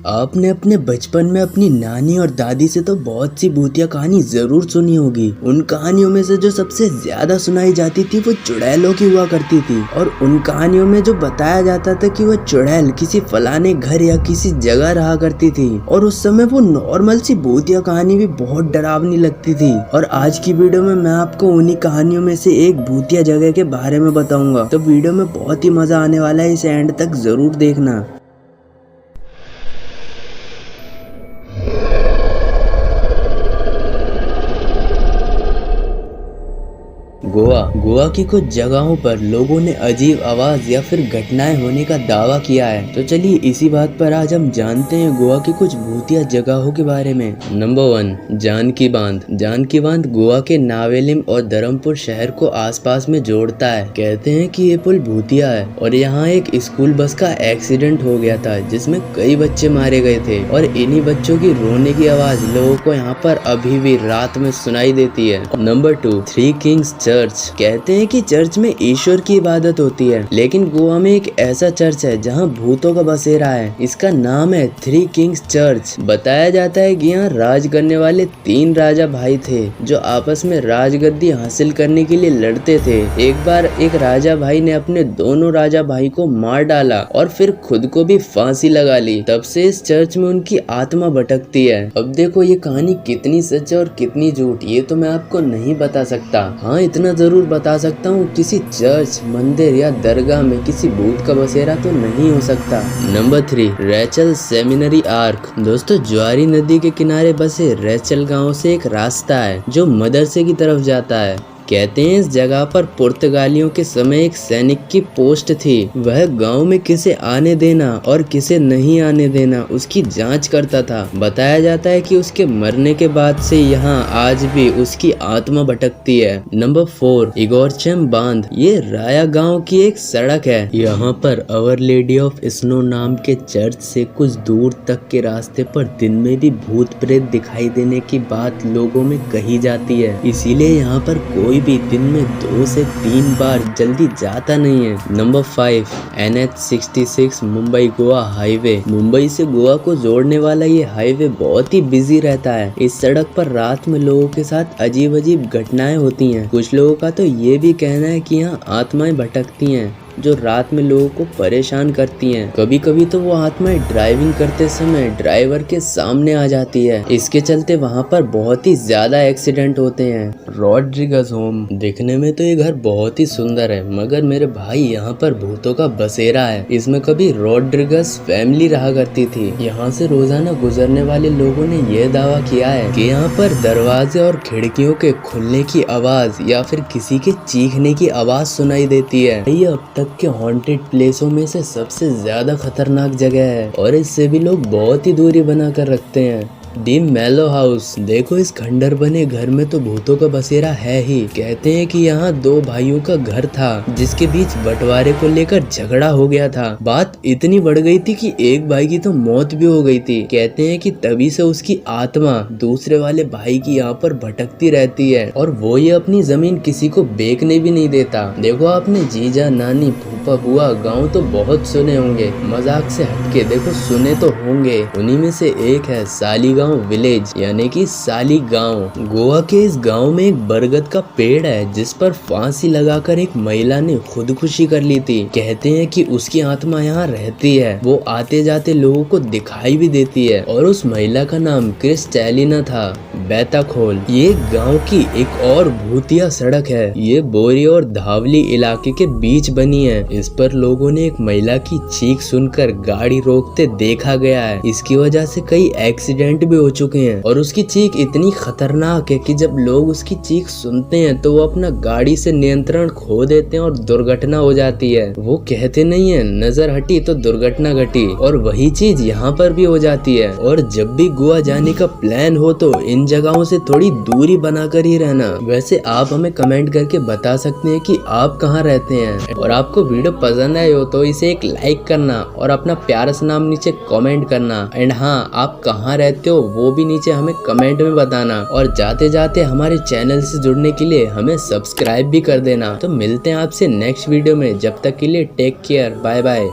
आपने अपने बचपन में अपनी नानी और दादी से तो बहुत सी भूतिया कहानी जरूर सुनी होगी। उन कहानियों में से जो सबसे ज्यादा सुनाई जाती थी वो चुड़ैलों की हुआ करती थी। और उन कहानियों में जो बताया जाता था कि वो चुड़ैल किसी फलाने घर या किसी जगह रहा करती थी। और उस समय वो नॉर्मल सी भूतिया कहानी भी बहुत डरावनी लगती थी। और आज की वीडियो में मैं आपको उन्हीं कहानियों में से एक भूतिया जगह के बारे में बताऊंगा। तो वीडियो में बहुत ही मजा आने वाला है, इसे एंड तक जरूर देखना। गोवा की कुछ जगहों पर लोगों ने अजीब आवाज या फिर घटनाएं होने का दावा किया है। तो चलिए इसी बात पर आज हम जानते हैं गोवा की कुछ भूतिया जगहों के बारे में। नंबर 1, जानकी बांध। जानकी बांध गोवा के नावेलिम और धर्मपुर शहर को आसपास में जोड़ता है। कहते हैं कि ये पुल भूतिया है और यहाँ एक स्कूल बस का एक्सीडेंट हो गया था जिसमें कई बच्चे मारे गए थे। और इन्हीं बच्चों की रोने की आवाज लोगों को यहाँ पर अभी भी रात में सुनाई देती है। Number 2, three Kings church. कहते हैं कि चर्च में ईश्वर की इबादत होती है, लेकिन गोवा में एक ऐसा चर्च है जहां भूतों का बसेरा है। इसका नाम है थ्री किंग्स चर्च। बताया जाता है कि यहाँ राज करने वाले 3 राजा भाई थे जो आपस में राजगद्दी हासिल करने के लिए लड़ते थे। एक बार एक राजा भाई ने अपने दोनों राजा भाई को मार डाला और फिर खुद को भी फांसी लगा ली। तब से इस चर्च में उनकी आत्मा भटकती है। अब देखो ये कहानी कितनी सच है और कितनी झूठ ये तो मैं आपको नहीं बता सकता। हाँ इतना जरूर बता सकता हूँ, किसी चर्च, मंदिर या दरगाह में किसी भूत का बसेरा तो नहीं हो सकता। Number 3, Rachel seminary arc. दोस्तों ज्वारी नदी के किनारे बसे रेचल गांव से एक रास्ता है जो मदरसे की तरफ जाता है। कहते हैं इस जगह पर पुर्तगालियों के समय एक सैनिक की पोस्ट थी। वह गांव में किसे आने देना और किसे नहीं आने देना उसकी जांच करता था। बताया जाता है कि उसके मरने के बाद से यहाँ आज भी उसकी आत्मा भटकती है। नंबर 4, इगोरचम बांध। ये राया गांव की एक सड़क है। यहाँ पर अवर लेडी ऑफ स्नो नाम के चर्च से कुछ दूर तक के रास्ते पर दिन में भी भूत प्रेत दिखाई देने की बात लोगों में कही जाती है। इसीलिए यहाँ पर कोई भी दिन में 2 से 3 बार जल्दी जाता नहीं है। Number 5, NH66 Mumbai Goa highway. Mumbai से गोवा को जोड़ने वाला ये हाईवे बहुत ही बिजी रहता है। इस सड़क पर रात में लोगों के साथ अजीब अजीब घटनाएं होती हैं। कुछ लोगों का तो ये भी कहना है कि यहाँ आत्माएं भटकती हैं जो रात में लोगों को परेशान करती हैं। कभी कभी तो वो आत्माएं ड्राइविंग करते समय ड्राइवर के सामने आ जाती है। इसके चलते वहाँ पर बहुत ही ज्यादा एक्सीडेंट होते हैं। रॉड्रिगस होम। दिखने में तो ये घर बहुत ही सुंदर है, मगर मेरे भाई यहाँ पर भूतों का बसेरा है। इसमें कभी रॉड्रिगस फैमिली रहा करती थी। यहाँ से रोजाना गुजरने वाले लोगों ने यह दावा किया है कि यहाँ पर दरवाजे और खिड़कियों के खुलने की आवाज या फिर किसी के चीखने की आवाज सुनाई देती है। ये अब तक के हॉन्टेड प्लेसों में से सबसे ज्यादा खतरनाक जगह है और इससे भी लोग बहुत ही दूरी बना कर रखते हैं। डी मेलो हाउस। देखो इस खंडर बने घर में तो भूतों का बसेरा है ही। कहते हैं कि यहाँ 2 भाइयों का घर था जिसके बीच बंटवारे को लेकर झगड़ा हो गया था। बात इतनी बढ़ गई थी कि एक भाई की तो मौत भी हो गई थी। कहते हैं कि तभी से उसकी आत्मा दूसरे वाले भाई की यहाँ पर भटकती रहती है और वो ये अपनी जमीन किसी को बेचने भी नहीं देता। देखो आपने जीजा, नानी, फूफा, बुआ गाँव तो बहुत सुने होंगे, मजाक से हटके देखो सुने तो होंगे। उन्हीं में से एक है साली विलेज यानी कि साली गांव। गोवा के इस गांव में एक बरगद का पेड़ है जिस पर फांसी लगाकर एक महिला ने खुदकुशी कर ली थी। कहते हैं कि उसकी आत्मा यहाँ रहती है। वो आते जाते लोगों को दिखाई भी देती है और उस महिला का नाम क्रिस्टैलिना था। बैताखोल। ये गांव की एक और भूतिया सड़क है। ये बोरी और धावली इलाके के बीच बनी है। इस पर लोगों ने एक महिला की चीख सुनकर गाड़ी रोकते देखा गया है। इसकी वजह से कई एक्सीडेंट भी हो चुके हैं और उसकी चीख इतनी खतरनाक है कि जब लोग उसकी चीख सुनते हैं तो वो अपना गाड़ी से नियंत्रण खो देते हैं और दुर्घटना हो जाती है। वो कहते नहीं है नजर हटी तो दुर्घटना घटी, और वही चीज यहाँ पर भी हो जाती है। और जब भी गोवा जाने का प्लान हो तो इन जगहों से थोड़ी दूरी बनाकर ही रहना। वैसे आप हमें कमेंट करके बता सकते हैं कि आप कहाँ रहते हैं, और आपको वीडियो पसंद आए हो तो इसे एक लाइक करना और अपना प्यारा सा नाम नीचे कमेंट करना। एंड हाँ, आप कहाँ रहते हो वो भी नीचे हमें कमेंट में बताना। और जाते जाते हमारे चैनल से जुड़ने के लिए हमें सब्सक्राइब भी कर देना। तो मिलते हैं आपसे नेक्स्ट वीडियो में, जब तक के लिए टेक केयर, बाय बाय।